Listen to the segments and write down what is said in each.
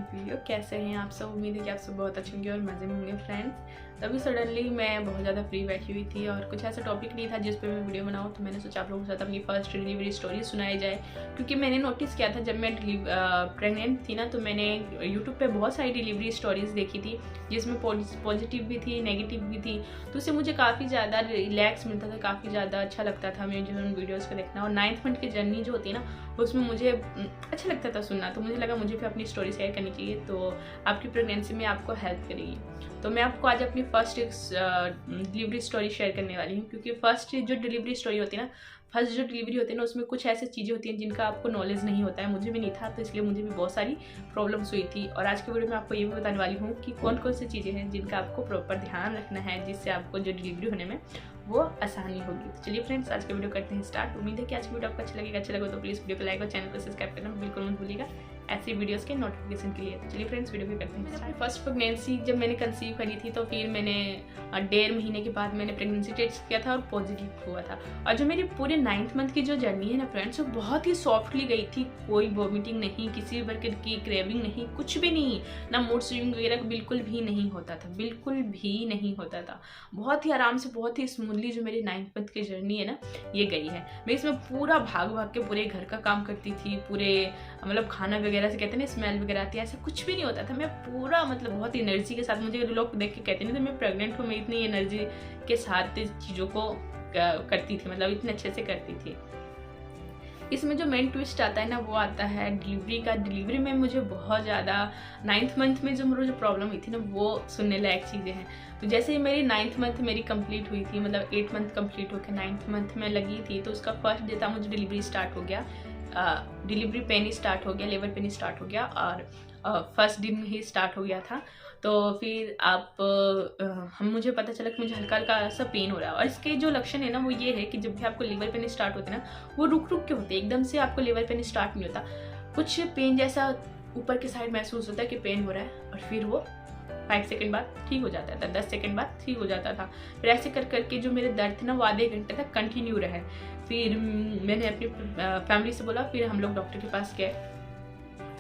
Video. कैसे हैं आप सब? उम्मीद है कि आप सब बहुत अच्छे होंगे और मज़े में होंगे फ्रेंड्स। तभी सडनली मैं बहुत ज़्यादा फ्री बैठी हुई थी और कुछ ऐसा टॉपिक नहीं था जिस पे मैं वीडियो बनाऊँ, तो मैंने सोचा आप लोगों के साथ अपनी फर्स्ट डिलीवरी स्टोरी सुनाई जाए। क्योंकि मैंने नोटिस किया था जब मैं प्रेग्नेंट थी ना, तो मैंने यूट्यूब पे बहुत सारी डिलीवरी स्टोरीज़ देखी थी जिसमें पॉजिटिव भी थी, नेगेटिव भी थी। तो उससे मुझे काफ़ी ज़्यादा रिलैक्स मिलता था, काफ़ी ज़्यादा अच्छा लगता था मुझे जो उन वीडियोज़ को देखना। और 9th मंथ की जर्नी जो होती है ना, उसमें मुझे अच्छा लगता था सुनना, तो मुझे लगा मुझे भी अपनी स्टोरी शेयर करनी चाहिए, तो आपकी प्रेगनेंसी में आपको हेल्प करेगी। तो मैं आपको आज अपनी फर्स्ट डिलीवरी स्टोरी शेयर करने वाली हूँ। क्योंकि फर्स्ट जो डिलीवरी स्टोरी होती है ना, फर्स्ट जो डिलीवरी होती है ना, उसमें कुछ ऐसी चीज़ें होती हैं जिनका आपको नॉलेज नहीं होता है। मुझे भी नहीं था, तो इसलिए मुझे भी बहुत सारी प्रॉब्लम्स हुई थी। और आज के वीडियो में आपको ये भी बताने वाली हूँ कि कौन कौन सी चीज़ें हैं जिनका आपको प्रॉपर ध्यान रखना है, जिससे आपको जो डिलीवरी होने में वो आसानी होगी। तो चलिए फ्रेंड्स, आज का वीडियो करते हैं स्टार्ट। उम्मीद है कि आज की वीडियो आपको अच्छा लगेगा। अच्छा लगे तो प्लीज़ वीडियो को लाइक और चैनल को सब्सक्राइब करना बिल्कुल मत भूलिएगा ऐसी वीडियोस के नोटिफिकेशन के लिए। तो चलिए फ्रेंड्स, वीडियो भी करते हैं स्टार्ट। फर्स्ट प्रेगनेंसी जब मैंने कंसीव करी थी, तो फिर मैंने 1.5 महीने के बाद मैंने प्रेगनेंसी टेस्ट किया था और पॉजिटिव हुआ था। और जो मेरी पूरे 9th मंथ की जो जर्नी है ना फ्रेंड्स, वो बहुत ही सॉफ्टली गई थी। कोई वॉमिटिंग नहीं, किसी प्रकार की क्रेविंग नहीं, कुछ भी नहीं, ना मूड स्विंग वगैरह बिल्कुल भी नहीं होता था, बिल्कुल भी नहीं होता था। बहुत ही आराम से, बहुत ही स्मूथली जो मेरी 9th मंथ की जर्नी है ना, ये गई है। मैं इसमें पूरा भाग भाग के पूरे घर का काम करती थी, पूरे मतलब खाना वगैरह से कहते हैं ना स्मेल वगैरह आती है, ऐसा कुछ भी नहीं होता था। मैं पूरा मतलब बहुत एनर्जी के साथ, मुझे लोग देख के कहते नहीं थे मैं प्रेग्नेंट हूँ, मैं इतनी एनर्जी के साथ चीज़ों को करती थी, मतलब इतने अच्छे से करती थी। इसमें जो मेन ट्विस्ट आता है ना, वो आता है डिलीवरी का। डिलीवरी में मुझे बहुत ज़्यादा 9th मंथ में जो मुझे जो प्रॉब्लम हुई थी ना, वो सुनने लायक चीज़ें हैं। तो जैसे ही मेरी 9th मंथ मेरी कंप्लीट हुई थी, मतलब 8 मंथ कंप्लीट होकर 9th मंथ में लगी थी, तो उसका फर्स्ट डे था, मुझे डिलीवरी स्टार्ट हो गया। डिलीवरी पेन ही स्टार्ट हो गया, लेबर पेन ही स्टार्ट हो गया और फर्स्ट दिन ही स्टार्ट हो गया था। तो फिर मुझे पता चला कि मुझे हल्का हल्का सा पेन हो रहा है। और इसके जो लक्षण है ना, वो ये है कि जब भी आपको लेबर पेन स्टार्ट होते हैं ना, वो रुक रुक के होते हैं, एकदम से आपको लेबर पेन स्टार्ट नहीं होता। कुछ पेन जैसा ऊपर के साइड महसूस होता है कि पेन हो रहा है, और फिर वो 5 सेकंड बाद ठीक हो जाता था, 10 सेकंड बाद ठीक हो जाता था। फिर ऐसे कर करके जो मेरे दर्द थे ना, वो आधे घंटे तक कंटिन्यू रहे। फिर मैंने अपनी फैमिली से बोला, फिर हम लोग डॉक्टर के पास गए।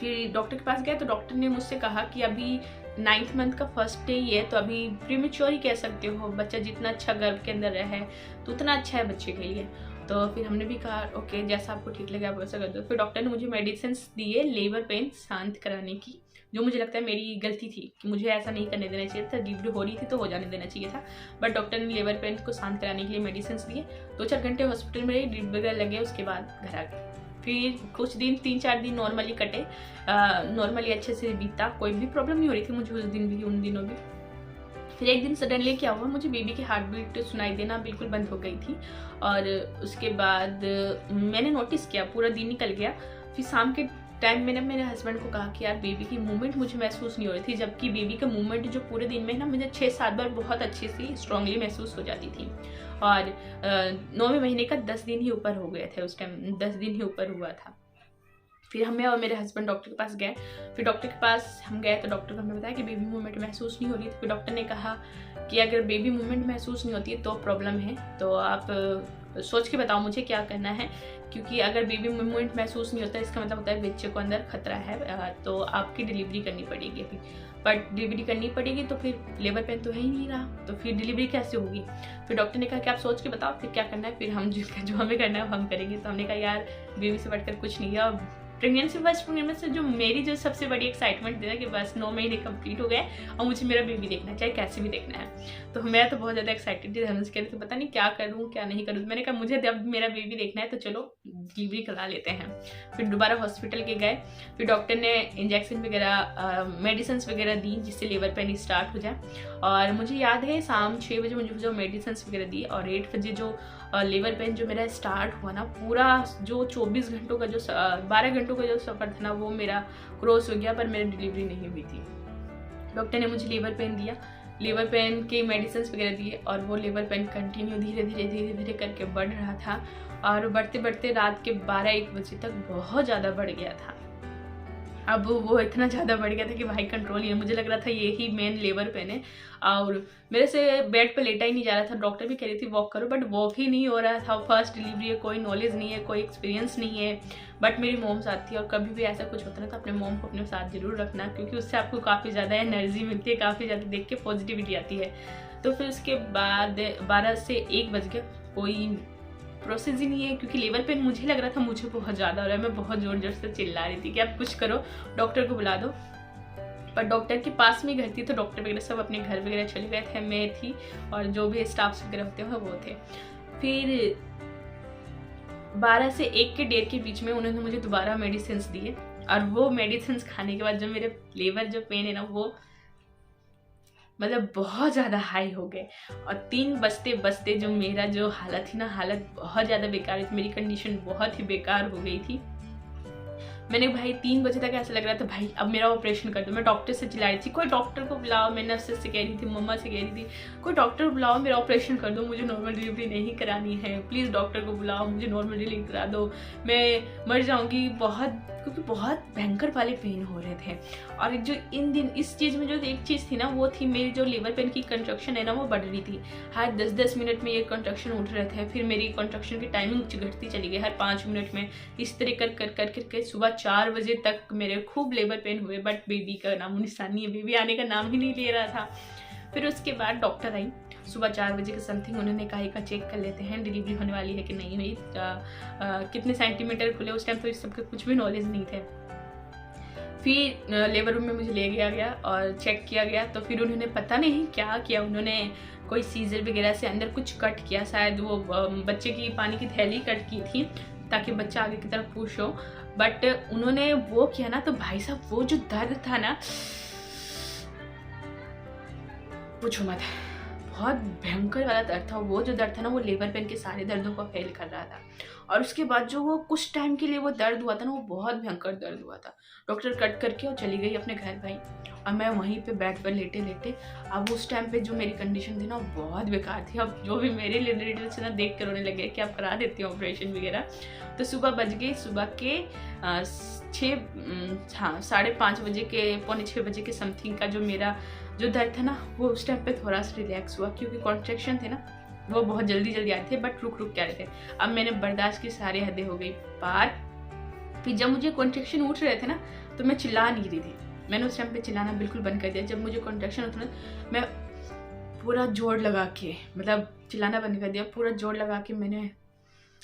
फिर डॉक्टर के पास गए तो डॉक्टर ने मुझसे कहा कि अभी 9th मंथ का फर्स्ट डे ही है, तो अभी प्रीमेच्योर ही कह सकते हो। बच्चा जितना अच्छा गर्भ के अंदर रहे तो उतना अच्छा है बच्चे के लिए। तो फिर हमने भी कहा ओके, जैसा आपको ठीक लगे आप वैसा कर दो। फिर डॉक्टर ने मुझे मेडिसिन दिए लेबर पेन शांत कराने की, जो मुझे लगता है मेरी गलती थी कि मुझे ऐसा नहीं करने देना चाहिए था। डिलीवरी हो रही थी तो हो जाने देना चाहिए था, बट डॉक्टर ने लेबर पेन को शांत कराने के लिए मेडिसिन दिए। 2-4 घंटे हॉस्पिटल में ड्रिप वगैरह लगे, उसके बाद घर आ गए। फिर कुछ दिन 3-4 दिन नॉर्मली कटे, नॉर्मली अच्छे से बीता, कोई भी प्रॉब्लम नहीं हो रही थी मुझे उस दिन भी, उन दिनों भी। फिर एक दिन सडनली क्या हुआ, मुझे बेबी की हार्ट बीट सुनाई देना बिल्कुल बंद हो गई थी। और उसके बाद मैंने नोटिस किया, पूरा दिन निकल गया। फिर शाम के टाइम मैंने मेरे हस्बैंड को कहा कि यार बेबी की मूवमेंट मुझे महसूस नहीं हो रही थी, जबकि बेबी का मूवमेंट जो पूरे दिन में ना मुझे 6-7 बार बहुत अच्छी सी स्ट्रांगली महसूस हो जाती थी। और 9वें महीने का 10 दिन ही ऊपर हो गए थे, उस टाइम 10 दिन ही ऊपर हुआ था। फिर हमें और मेरे हस्बैंड डॉक्टर के पास गए। फिर डॉक्टर के पास हम गए तो डॉक्टर को हमने बताया कि बेबी मूवमेंट महसूस नहीं हो रही थी। फिर डॉक्टर ने कहा कि अगर बेबी मूवमेंट महसूस नहीं होती है तो प्रॉब्लम है, तो आप सोच के बताओ मुझे क्या करना है। क्योंकि अगर बेबी मूवमेंट महसूस नहीं होता, इसका मतलब होता है बच्चे को अंदर खतरा है, तो आपकी डिलीवरी करनी पड़ेगी अभी। बट डिलीवरी करनी पड़ेगी तो फिर लेबर पेन तो है ही नहीं रहा, तो फिर डिलीवरी कैसे होगी। फिर डॉक्टर ने कहा कि आप सोच के बताओ फिर क्या करना है, फिर हम जो हमें करना है हम करेंगे। तो हमने कहा यार बेबी से बढ़कर कुछ नहीं है। और प्रेगनेंसी फर्स्ट प्रेगनेंसी जो मेरी जो सबसे बड़ी एक्साइटमेंट थी ना कि बस 9 महीने कंप्लीट हो गए और मुझे मेरा बेबी देखना है, चाहे कैसे भी देखना है। तो मैं तो बहुत ज़्यादा एक्साइटेड थी। हम कह रहे थे पता नहीं क्या करूँ क्या नहीं करूँ। मैंने कहा मुझे जब मेरा बेबी देखना है तो चलो डिलीवरी करा लेते हैं। फिर दोबारा हॉस्पिटल के गए। फिर डॉक्टर ने इंजेक्शन वगैरह मेडिसिन वगैरह दी जिससे लेबर पेन स्टार्ट हो जाए। और मुझे याद है शाम 6 बजे मुझे जो मेडिसिन वगैरह दी, और 8 बजे जो लेबर पेन जो मेरा स्टार्ट हुआ ना, पूरा जो 24 घंटों का जो 12 घंटों का जो सफ़र था ना, वो मेरा क्रॉस हो गया, पर मेरी डिलीवरी नहीं हुई थी। डॉक्टर ने मुझे लेबर पेन दिया, लेबर पेन के मेडिसिन वगैरह दिए, और वो लेबर पेन कंटिन्यू धीरे धीरे करके बढ़ रहा था। और बढ़ते बढ़ते रात के 12-1 बजे तक बहुत ज़्यादा बढ़ गया था। अब वो इतना ज़्यादा बढ़ गया था कि भाई कंट्रोल नहीं है। मुझे लग रहा था ये ही मेन लेबर पेन है और मेरे से बेड पे लेटा ही नहीं जा रहा था। डॉक्टर भी कह रही थी वॉक करो, बट वॉक ही नहीं हो रहा था। फर्स्ट डिलीवरी है, कोई नॉलेज नहीं है, कोई एक्सपीरियंस नहीं है। बट मेरी मोम साथ थी और कभी भी ऐसा कुछ होता ना तो अपने मोम को अपने साथ जरूर रखना, क्योंकि उससे आपको काफ़ी ज़्यादा एनर्जी मिलती है, काफ़ी ज़्यादा देख के पॉजिटिविटी आती है। तो फिर उसके बाद 12 से 1 बज गया, कोई प्रोसेस ही नहीं है, क्योंकि लेबर पेन मुझे लग रहा था मुझे बहुत ज़्यादा हो रहा है। मैं बहुत ज़ोर ज़ोर से चिल्ला रही थी कि आप कुछ करो, डॉक्टर को बुला दो। पर डॉक्टर के पास में घर थी तो डॉक्टर वगैरह सब अपने घर वगैरह चले गए थे। मैं थी और जो भी स्टाफ वगैरह होते हैं वो थे। फिर 12 से 1 के डेट के बीच में उन्होंने मुझे दोबारा मेडिसिन दिए और वो मेडिसिन खाने के बाद जो मेरे लेबर जो पेन है ना वो मतलब बहुत ज़्यादा हाई हो गए। और 3 बजते बजते जो मेरा जो हालत थी ना, हालत बहुत ज़्यादा बेकार थी, मेरी कंडीशन बहुत ही बेकार हो गई थी। मैंने भाई 3 बजे तक ऐसा लग रहा था भाई अब मेरा ऑपरेशन कर दो। मैं डॉक्टर से चिल्ला रही थी कोई डॉक्टर को बुलाओ, मैं नर्सेस से कह रही थी, मम्मा से कह रही थी कोई डॉक्टर बुलाओ, मेरा ऑपरेशन कर दो, मुझे नॉर्मल डिलीवरी नहीं करानी है, प्लीज़ डॉक्टर को बुलाओ, मुझे नॉर्मल डिलीवरी करा दो, मैं मर जाऊँगी बहुत, क्योंकि बहुत भयंकर वाले पेन हो रहे थे। और जो इन दिन इस चीज़ में जो एक चीज़ थी ना वो थी मेरी जो लेबर पेन की कंट्रक्शन है ना वो बढ़ रही थी। हर 10-10 मिनट में ये कंट्रक्शन उठ रहे थे। फिर मेरी कंट्रक्शन की टाइमिंग घटती चली गई हर 5 मिनट में। इस तरह कर सुबह 4 बजे तक मेरे खूब लेबर पेन हुए, बट बेबी का नामो निशान नहीं है, बेबी आने का नाम ही नहीं ले रहा था। फिर उसके बाद डॉक्टर आई सुबह 4 बजे के समथिंग। उन्होंने कहा एक चेक कर लेते हैं डिलीवरी होने वाली है कि नहीं हुई, कितने सेंटीमीटर खुले। उस टाइम तो इस सबके कुछ भी नॉलेज नहीं थे। फिर लेबर रूम में मुझे ले गया और चेक किया गया। तो फिर उन्होंने पता नहीं क्या किया, उन्होंने कोई सीजर वगैरह से अंदर कुछ कट किया, शायद वो बच्चे की पानी की थैली कट की थी ताकि बच्चा आगे की तरफ पुश हो। बट उन्होंने वो किया ना तो भाई साहब वो जो दर्द था ना पूछो मत, बहुत भयंकर वाला दर्द था। वो जो दर्द था ना वो लेबर पेन के सारे दर्दों को फेल कर रहा था। और उसके बाद जो वो कुछ टाइम के लिए वो दर्द हुआ था ना वो बहुत भयंकर दर्द हुआ था। डॉक्टर कट करके और चली गई अपने घर भाई, और मैं वहीं पे बेड पर लेटे लेटे। अब उस टाइम पे जो मेरी कंडीशन थी ना वो बहुत बेकार थी। अब जो भी मेरे रिलेटिव्स ना देख कर रोने लगे कि आप करा देती हो ऑपरेशन वगैरह। तो सुबह बज गई, सुबह के 5:30 बजे के 5:45 बजे के समथिंग का जो मेरा जो दर्द था ना वो उस टाइम पे थोड़ा सा रिलैक्स हुआ, क्योंकि कॉन्ट्रैक्शन थे ना वो बहुत जल्दी जल्दी आए थे, बट रुक रुक के आ रहे थे। अब मैंने बर्दाश्त की सारी हदें हो गई पार। फिर जब मुझे कॉन्ट्रैक्शन उठ रहे थे ना तो मैं चिल्ला नहीं रही थी। मैंने उस टाइम पे चिल्लाना बिल्कुल बंद कर दिया। जब मुझे कॉन्ट्रैक्शन होता ना मैं पूरा जोर लगा के, मतलब चिल्लाना बंद कर दिया, पूरा जोर लगा के मैंने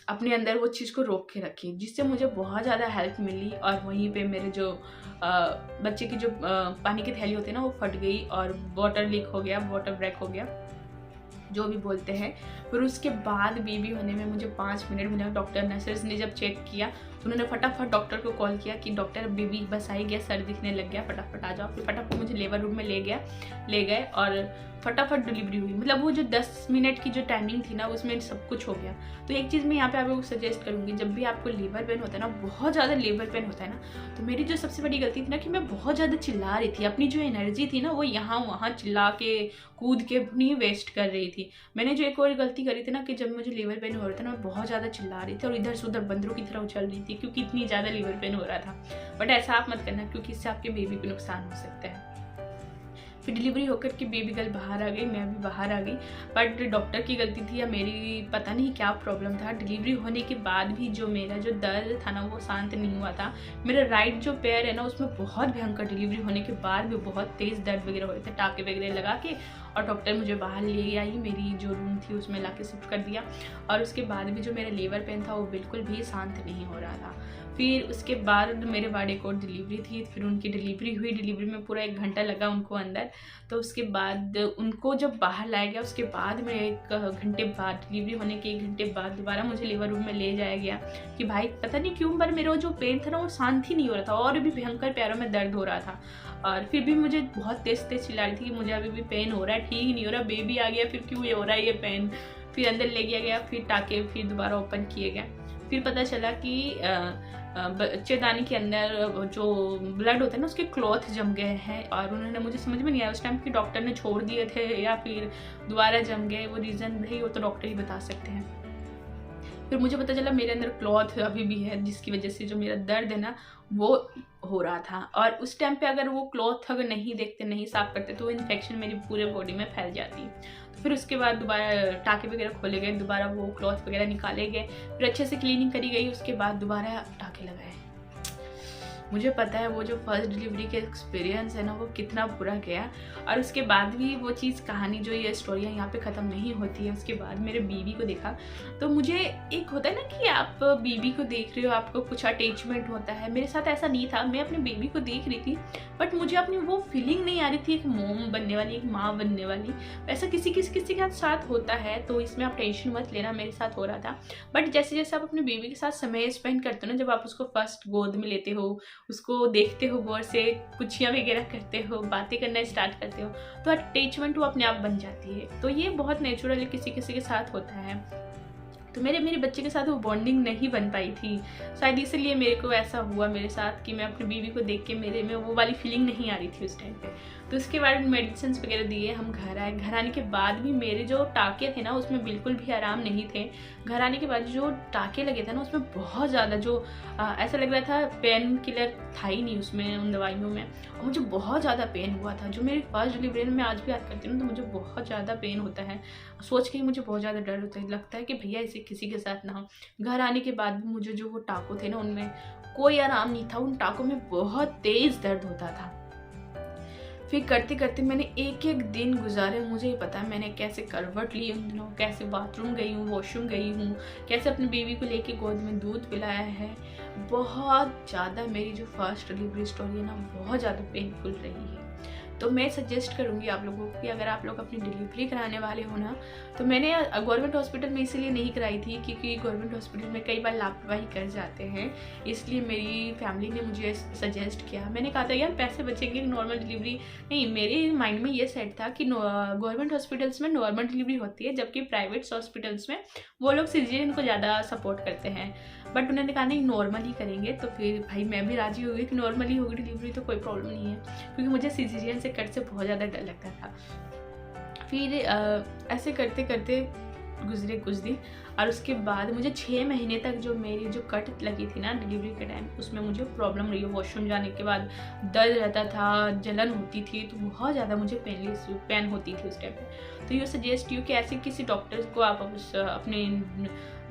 अपने अंदर वो चीज़ को रोक के रखी, जिससे मुझे बहुत ज़्यादा हेल्प मिली। और वहीं पे मेरे जो बच्चे की जो पानी की थैली होती है ना वो फट गई और वाटर लीक हो गया, वाटर ब्रेक हो गया, जो भी बोलते हैं। फिर उसके बाद बेबी होने में मुझे 5 मिनट मिला। डॉक्टर नर्सेस ने जब चेक किया तो उन्होंने फटाफट डॉक्टर को कॉल किया कि डॉक्टर बेबी बस आई गया, सर दिखने लग गया, फटाफट आ जाओ। फिर फटाफट मुझे लेबर रूम में ले गए और फटाफट डिलीवरी हुई। मतलब वो जो 10 मिनट की जो टाइमिंग थी ना उसमें सब कुछ हो गया। तो एक चीज़ मैं यहाँ पे आपको सजेस्ट करूँगी, जब भी आपको लेबर पेन होता है ना, बहुत ज़्यादा लेबर पेन होता है ना, तो मेरी जो सबसे बड़ी गलती थी ना कि मैं बहुत ज़्यादा चिल्ला रही थी। अपनी जो एनर्जी थी ना वो यहाँ वहाँ चिल्ला के कूद के अपनी वेस्ट कर रही थी। मैंने जो एक और गलती करी थी ना कि जब मुझे लेबर पेन हो रहा था ना मैं बहुत ज़्यादा चिल्ला रही थी और इधर से उधर बंदरों की तरह उछल रही थी, क्योंकि इतनी ज़्यादा लेबर पेन हो रहा था। बट ऐसा आप मत करना, क्योंकि इससे आपके बेबी को नुकसान हो सकता है। फिर डिलीवरी होकर के बेबी गर्ल बाहर आ गई, मैं भी बाहर आ गई। बट डॉक्टर की गलती थी या मेरी पता नहीं क्या प्रॉब्लम था, डिलीवरी होने के बाद भी जो मेरा जो दर्द था ना वो शांत नहीं हुआ था। मेरा राइट जो पैर है ना उसमें बहुत भयंकर, डिलीवरी होने के बाद भी बहुत तेज़ दर्द वगैरह हो रहे थे, टाँके वगैरह लगा के। और डॉक्टर मुझे बाहर ले आई, मेरी जो रूम थी उसमें ला के शिफ्ट कर दिया। और उसके बाद भी जो मेरा लेबर पेन था वो बिल्कुल भी शांत नहीं हो रहा था। फिर उसके बाद मेरे बाद एक और डिलीवरी थी, फिर उनकी डिलीवरी हुई। डिलीवरी में पूरा 1 घंटा लगा उनको अंदर। तो उसके बाद उनको जब बाहर लाया गया उसके बाद में 1 घंटे बाद, डिलीवरी होने के 1 घंटे बाद दोबारा मुझे लेबर रूम में ले जाया गया कि भाई पता नहीं क्यों पर मेरा जो पेन था ना वो शांत ही नहीं हो रहा था और भी भयंकर पैरों में दर्द हो रहा था। और फिर भी मुझे बहुत तेज़ चिल्ला रही थी कि मुझे अभी भी पेन हो रहा है, ठीक ही नहीं हो रहा, बेबी आ गया फिर क्यों ये हो रहा है ये पेन। फिर अंदर ले गया, फिर टाँके फिर दोबारा ओपन किए गए। फिर पता चला कि बच्चेदानी के अंदर जो ब्लड होता है ना उसके क्लॉथ जम गए हैं। और उन्होंने, मुझे समझ में नहीं आया उस टाइम कि डॉक्टर ने छोड़ दिए थे या फिर दोबारा जम गए, वो रीज़न भाई वो तो डॉक्टर ही बता सकते हैं। फिर मुझे पता चला मेरे अंदर क्लॉथ अभी भी है, जिसकी वजह से जो मेरा दर्द है ना वो हो रहा था। और उस टाइम पे अगर वो क्लॉथ अगर नहीं देखते, नहीं साफ करते, तो इन्फेक्शन मेरी पूरे बॉडी में फैल जाती। तो फिर उसके बाद दोबारा टाँके वगैरह खोले गए, दोबारा वो क्लॉथ वगैरह निकाले गए, फिर अच्छे से क्लीनिंग करी गई, उसके बाद दोबारा टाँके लगाए। मुझे पता है वो जो फर्स्ट डिलीवरी का एक्सपीरियंस है ना वो कितना बुरा गया। और उसके बाद भी वो चीज़, कहानी जो ये स्टोरी है यहाँ पे ख़त्म नहीं होती है। उसके बाद मेरे बीवी को देखा तो मुझे एक होता है ना कि आप बीवी को देख रहे हो, आपको कुछ अटैचमेंट होता है। मेरे साथ ऐसा नहीं था, मैं अपनी बेबी को देख रही थी बट मुझे अपनी वो फीलिंग नहीं आ रही थी एक मॉम बनने वाली, एक माँ बनने वाली। ऐसा किसी के साथ होता है, तो इसमें आप टेंशन मत लेना, मेरे साथ हो रहा था। बट जैसे जैसे आप अपनी बेबी के साथ समय स्पेंड करते हो ना, जब आप उसको फर्स्ट गोद में लेते हो, उसको देखते हो गौर से, कुछियाँ वगैरह करते हो, बातें करना स्टार्ट करते हो, तो अटैचमेंट वो अपने आप बन जाती है। तो ये बहुत नेचुरल किसी के साथ होता है। तो मेरे बच्चे के साथ वो बॉन्डिंग नहीं बन पाई थी, शायद इसलिए मेरे को ऐसा हुआ मेरे साथ कि मैं अपनी बीवी को देख के मेरे में वो वाली फीलिंग नहीं आ रही थी उस टाइम पे। तो उसके बाद मेडिसिन वगैरह दिए, हम घर आए। घर आने के बाद भी मेरे जो टाँके थे ना उसमें बिल्कुल भी आराम नहीं थे। घर आने के बाद जो टाँके लगे थे ना उसमें बहुत ज़्यादा जो ऐसा लग रहा था पेन किलर था ही नहीं उसमें, उन दवाइयों में। और मुझे बहुत ज़्यादा पेन हुआ था। जो मेरी फर्स्ट डिलीवरी में मैं आज भी याद करती हूँ तो मुझे बहुत ज़्यादा पेन होता है, सोच के ही मुझे बहुत ज़्यादा डर होता है, लगता है कि भैया इसे किसी के साथ ना हो। घर आने के बाद भी मुझे जो वो टाँकों थे ना उनमें कोई आराम नहीं था, उन टाँकों में बहुत तेज़ दर्द होता था। फिर करते करते मैंने एक एक दिन गुजारे, मुझे पता है मैंने कैसे करवट ली उन दिनों, कैसे बाथरूम गई हूँ, वॉशरूम गई हूँ, कैसे अपनी बेबी को लेके गोद में दूध पिलाया है। बहुत ज़्यादा मेरी जो फर्स्ट डिलीवरी स्टोरी है ना बहुत ज़्यादा पेनफुल रही है। तो मैं सजेस्ट करूँगी आप लोगों को कि अगर आप लोग अपनी डिलीवरी कराने वाले हो ना, तो मैंने गवर्नमेंट हॉस्पिटल में इसीलिए नहीं कराई थी क्योंकि गवर्नमेंट हॉस्पिटल में कई बार लापरवाही कर जाते हैं, इसलिए मेरी फैमिली ने मुझे सजेस्ट किया। मैंने कहा था यार पैसे बचेंगे, नॉर्मल डिलीवरी नहीं। मेरे माइंड में ये सेट था कि गवर्नमेंट हॉस्पिटल्स में नॉर्मल डिलीवरी होती है, जबकि प्राइवेट हॉस्पिटल्स में वो लोग सिजेरियन को ज़्यादा सपोर्ट करते हैं। बट उन्होंने कहा नहीं नॉर्मल ही करेंगे, तो फिर भाई मैं भी राजी हो गई कि नॉर्मल ही होगी डिलीवरी, तो कोई प्रॉब्लम नहीं है, क्योंकि मुझे सिजेरियन से कट से बहुत ज़्यादा डर लगता था। फिर ऐसे करते करते गुजरे कुछ दिन, और उसके बाद मुझे 6 महीने तक जो मेरी जो कट लगी थी ना डिलीवरी के टाइम, उसमें मुझे प्रॉब्लम रही है। वॉशरूम जाने के बाद दर्द रहता था, जलन होती थी, तो बहुत ज़्यादा मुझे पेन होती थी उस टाइम पे। तो ये सजेस्ट यू कि ऐसे किसी डॉक्टर को आप अपने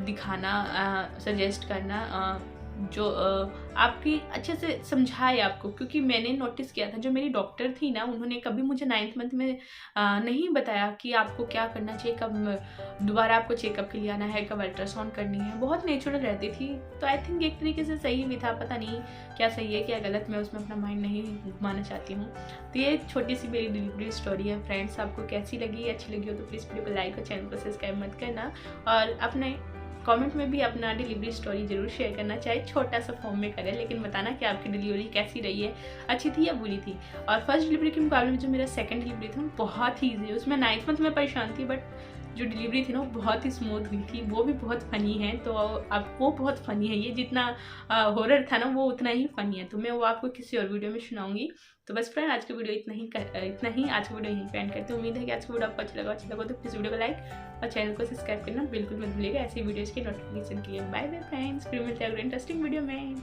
दिखाना, सजेस्ट करना जो आपकी अच्छे से समझाए आपको। क्योंकि मैंने नोटिस किया था जो मेरी डॉक्टर थी ना, उन्होंने कभी मुझे 9th मंथ में नहीं बताया कि आपको क्या करना चाहिए, कब दोबारा आपको चेकअप के लिए आना है, कब अल्ट्रासाउंड करनी है। बहुत नेचुरल रहती थी, तो आई थिंक एक तरीके से सही भी था, पता नहीं क्या सही है क्या गलत, मैं उसमें अपना माइंड नहीं घुमाना चाहती हूँ। तो ये छोटी सी मेरी डिलीवरी स्टोरी है फ्रेंड्स। आपको कैसी लगी, अच्छी लगी हो तो प्लीज़ वीडियो को लाइक और चैनल को सब्सक्राइब मत करना, और अपने कमेंट में भी अपना डिलीवरी स्टोरी जरूर शेयर करना, चाहे छोटा सा फॉर्म में करें, लेकिन बताना कि आपकी डिलीवरी कैसी रही है, अच्छी थी या बुरी थी। और फर्स्ट डिलीवरी के मुकाबले में जो मेरा सेकंड डिलीवरी था बहुत ही ईजी है। उसमें 9th मंथ में परेशान थी, बट जो डिलीवरी थी ना वो बहुत ही स्मूथ हुई थी, वो भी बहुत फ़नी है। तो अब वो बहुत फ़नी है, ये जितना हॉरर था ना वो उतना ही फ़नी है, तो मैं वो आपको किसी और वीडियो में सुनाऊंगी। तो बस फ्रेंड आज की वीडियो इतना ही आज की वीडियो यहीं पे एंड करते हैं। उम्मीद है कि आज की वीडियो आपको अच्छा लगा तो प्लीज़ वीडियो को लाइक और चैनल को सब्सक्राइब करना बिल्कुल मत भूलिएगा ऐसी वीडियोज़ की नोटिफिकेशन के लिए। बाय बाय फ्रेंड्स, फिर मिलते हैं अगले इंटरेस्टिंग वीडियो में।